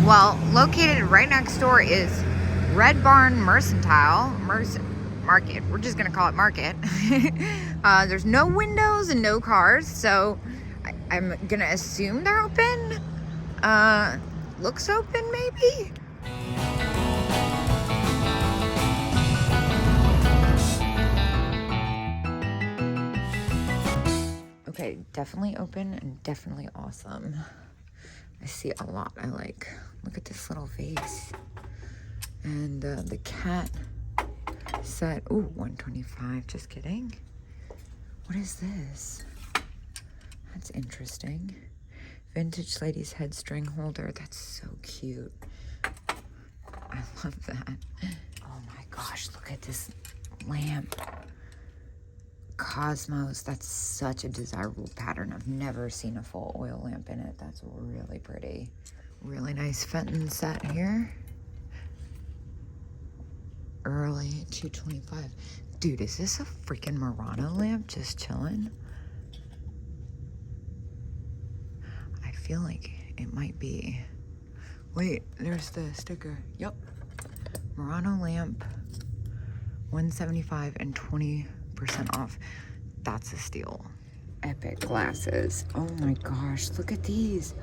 Well, located right next door is Red Barn Mercantile Market. We're just gonna call it Market. There's no windows and no cars, so I'm gonna assume they're open. Looks open maybe. Okay, definitely open and definitely awesome. I see a lot I like. Look at this little vase. And the cat set, ooh, $125, just kidding. What is this? That's interesting. Vintage lady's head string holder, that's so cute. I love that. Oh my gosh, look at this lamp. Cosmos, that's such a desirable pattern. I've never seen a full oil lamp in it. That's really pretty. Really nice Fenton set here. Early $225. Dude, is this a freaking Murano lamp just chilling? I feel like it might be. Wait, there's the sticker. Yep. Murano lamp, $175 and 20% off. That's a steal. Epic glasses. Oh my gosh, look at these.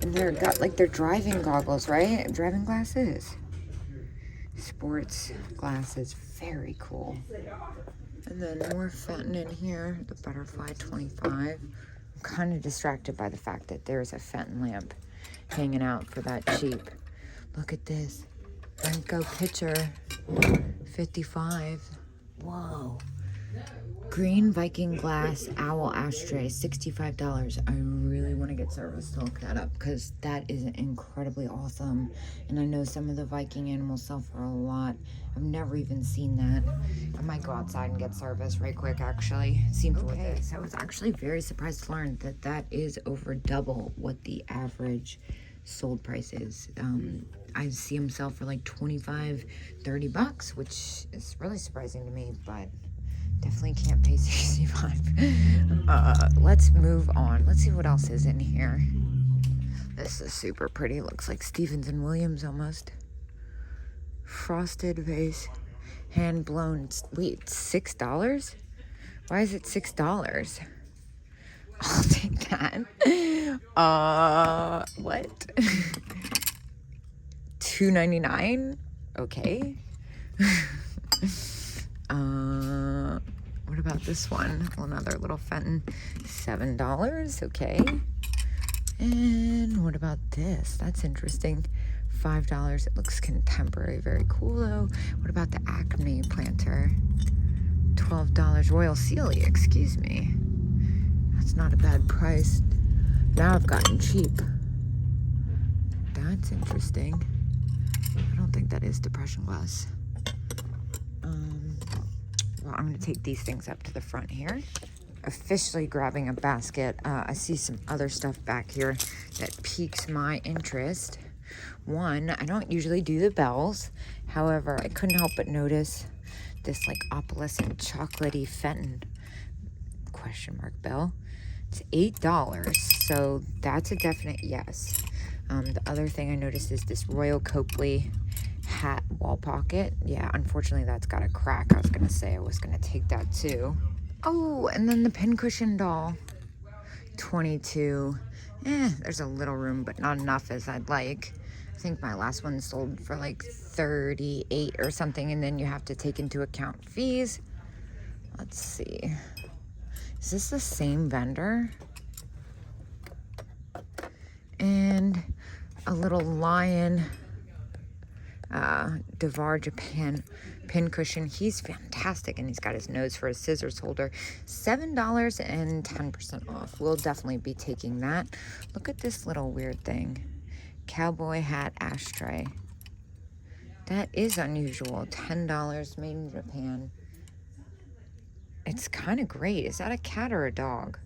And they're got like their driving goggles, right? Driving glasses. Sports glasses, very cool. And then more Fenton in here, the butterfly 25. I'm kind of distracted by the fact that there's a Fenton lamp hanging out for that cheap. Look at this. Renko pitcher, 55. Whoa. Green Viking glass owl ashtray, $65. I really want to get service to look that up because that is incredibly awesome. And I know some of the Viking animals sell for a lot. I've never even seen that. I might go outside and get service right quick, actually. Seems with it. So I was actually very surprised to learn that that is over double what the average sold price is. I see them sell for like $25-30, which is really surprising to me, but definitely can't pay $65. Let's move on. Let's see what else is in here. This is super pretty. Looks like Stevens and Williams almost. Frosted vase, hand blown. Wait, $6? Why is it $6? I'll take that. What? $2.99? Okay. What about this one? Another little Fenton, $7. Okay. And what about this? That's interesting. $5. It looks contemporary. Very cool though. What about the Acme planter? $12. Royal Sealy, excuse me. That's not a bad price. Now I've gotten cheap. That's interesting. I don't think that is depression glass. Well, I'm going to take these things up to the front here. Officially grabbing a basket. I see some other stuff back here that piques my interest. One, I don't usually do the bells. However, I couldn't help but notice this like opalescent chocolatey Fenton question mark bell. It's $8, so that's a definite yes. The other thing I noticed is this Royal Copley hat wall pocket. Yeah, unfortunately that's got a crack. I was gonna say I was gonna take that too. Oh, and then the pincushion doll, $22. There's a little room, but not enough as I'd like. I think my last one sold for like $38 or something, and then you have to take into account fees. Let's see. Is this the same vendor? And a little lion Devar Japan pincushion. He's fantastic, and he's got his nose for a scissors holder. $7 and 10% off. We'll definitely be taking that. Look at this little weird thing. Cowboy hat ashtray. That is unusual. $10, made in Japan. It's kind of great. Is that a cat or a dog?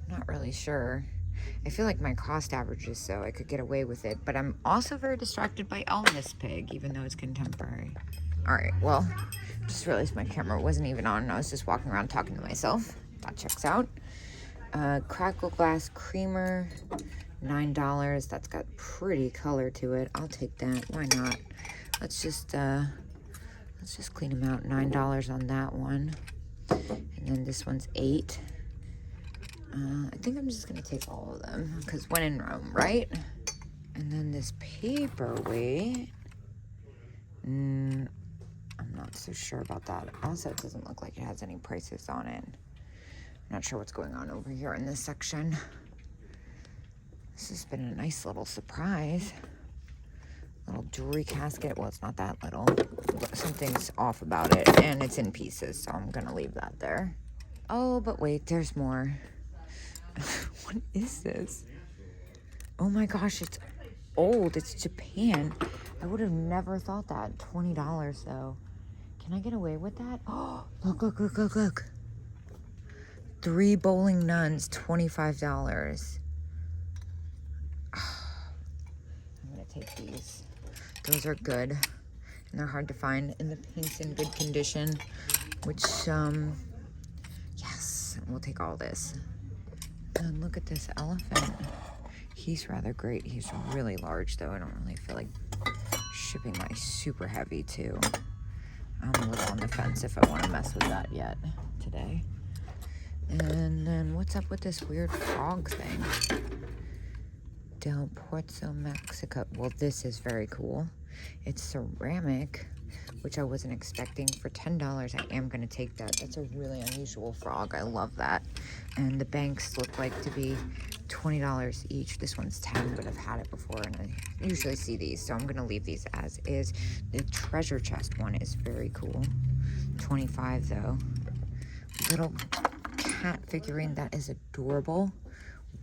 I'm not really sure. I feel like my cost averages, so I could get away with it. But I'm also very distracted by Elvis Pig, even though it's contemporary. All right, well, just realized my camera wasn't even on. I was just walking around talking to myself. That checks out. Crackle glass creamer, $9. That's got pretty color to it. I'll take that. Why not? Let's just clean them out. $9 on that one. And then this one's $8. I think I'm just gonna take all of them because when in Rome, right? And then this paperweight. I'm not so sure about that. Also, it doesn't look like it has any prices on it. I'm not sure what's going on over here in this section. This has been a nice little surprise. Little jewelry casket. Well, it's not that little. Something's off about it, and it's in pieces, so I'm gonna leave that there. Oh, but wait, there's more. What is this? Oh my gosh, it's old. It's Japan. I would have never thought that. $20 though. Can I get away with that? Oh, look, look, look, look, look. 3 bowling nuns, $25. I'm gonna take these. Those are good. And they're hard to find. And the paint's in good condition, which, yes, we'll take all this. And look at this elephant. He's rather great. He's really large, though. I don't really feel like shipping my super heavy, too. I'm a little on the fence if I want to mess with that yet today. And then what's up with this weird frog thing? Del Puerto, Mexico. Well, this is very cool. It's ceramic, which I wasn't expecting. For $10, I am going to take that. That's a really unusual frog. I love that. And the banks look like to be $20 each. This one's $10, but I've had it before, and I usually see these, so I'm going to leave these as is. The treasure chest one is very cool. $25, though. Little cat figurine. That is adorable.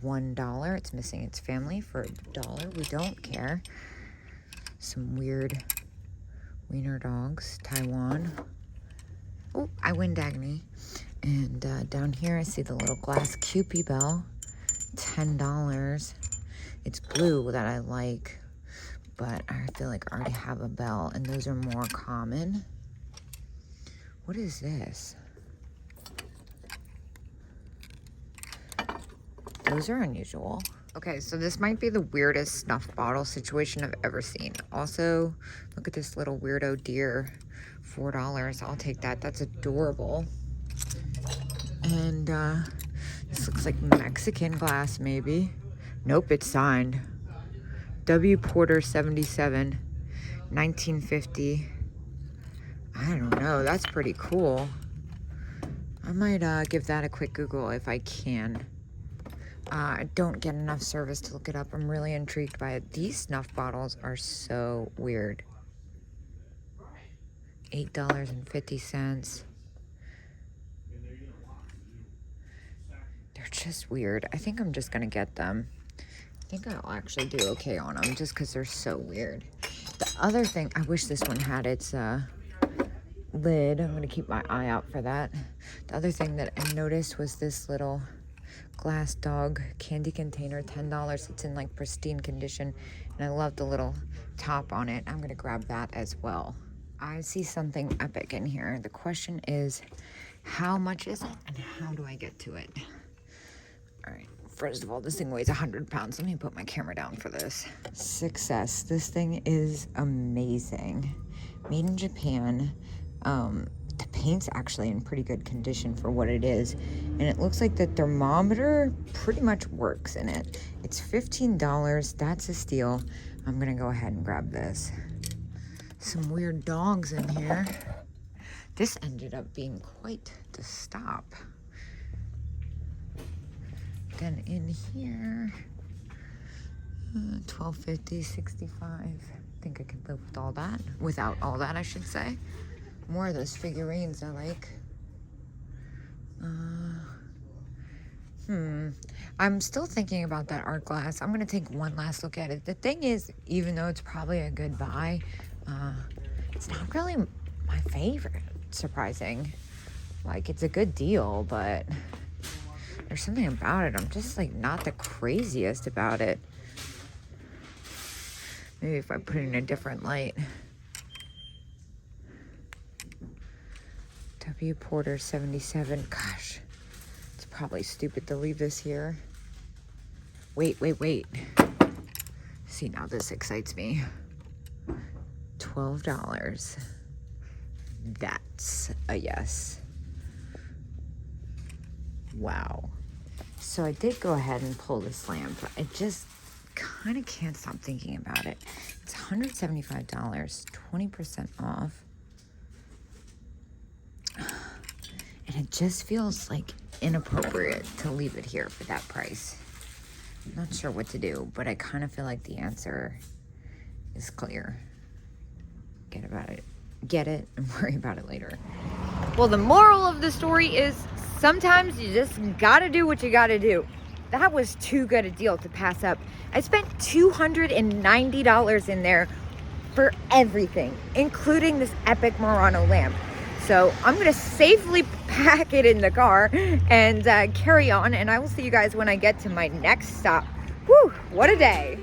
$1. It's missing its family for $1. We don't care. Some weird wiener dogs. Taiwan. Oh, I win Dagny. And down here I see the little glass Cupid bell. $10. It's blue that I like, but I feel like I already have a bell, and those are more common. What is this? Those are unusual. Okay, so this might be the weirdest snuff bottle situation I've ever seen. Also, look at this little weirdo deer. $4. I'll take that. That's adorable. And this looks like Mexican glass, maybe. Nope, it's signed. W. Porter 77, 1950. I don't know. That's pretty cool. I might give that a quick Google if I can. I don't get enough service to look it up. I'm really intrigued by it. These snuff bottles are so weird. $8.50. They're just weird. I think I'm just gonna get them. I think I'll actually do okay on them just because they're so weird. The other thing, I wish this one had its lid. I'm gonna keep my eye out for that. The other thing that I noticed was this little glass dog candy container. $10. It's in like pristine condition, and I love the little top on it. I'm gonna grab that as well. I see something epic in here. The question is, how much is it and how do I get to it? All right, first of all, this thing weighs 100 pounds. Let me put my camera down for this. Success. This thing is amazing. Made in Japan. The paint's actually in pretty good condition for what it is. And it looks like the thermometer pretty much works in it. It's $15. That's a steal. I'm gonna go ahead and grab this. Some weird dogs in here. This ended up being quite the stop. Then in here, $12.50, $65. I think I can live with all that. Without all that, I should say. More of those figurines I like. I'm still thinking about that art glass. I'm gonna take one last look at it. The thing is, even though it's probably a good buy, it's not really my favorite. Surprising. Like, it's a good deal, but there's something about it. I'm just like not the craziest about it. Maybe if I put it in a different light. W. Porter 77. Gosh, it's probably stupid to leave this here. Wait. See, now this excites me. $12. That's a yes. Wow. So I did go ahead and pull this lamp. I just kind of can't stop thinking about it. It's $175, 20% off. And it just feels like inappropriate to leave it here for that price. I'm not sure what to do, but I kind of feel like the answer is clear. Get it and worry about it later. Well, the moral of the story is sometimes you just gotta do what you gotta do. That was too good a deal to pass up. I spent $290 in there for everything, including this epic Murano lamp. So I'm gonna safely pack it in the car and carry on, and I will see you guys when I get to my next stop. Whew, what a day.